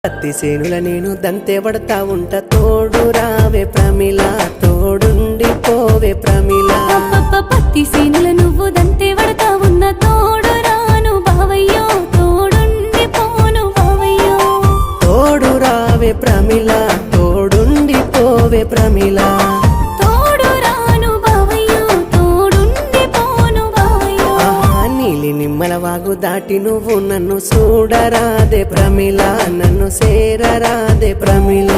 పత్తి సేనుల నేను దంతే పడతా ఉంట తోడు రావే ప్రమిళ తోడుండి పోవే ప్రమిళ పత్తి సేనుల నువ్వు దంతే పడతా ఉన్న తోడు రాను బావయ్యో తోడుండి పోను బావయ్యో తోడు రావే ప్రమిళ తోడుండి పోవే ప్రమిళ తోడు రాను బావయ్యో తోడుండి పోను బావయ్యో నీలి నిమ్మల వాగు దాటి నువ్వు నన్ను చూడరాదే ప్రమిళ నన్ను సేరరాదే ప్రమిళ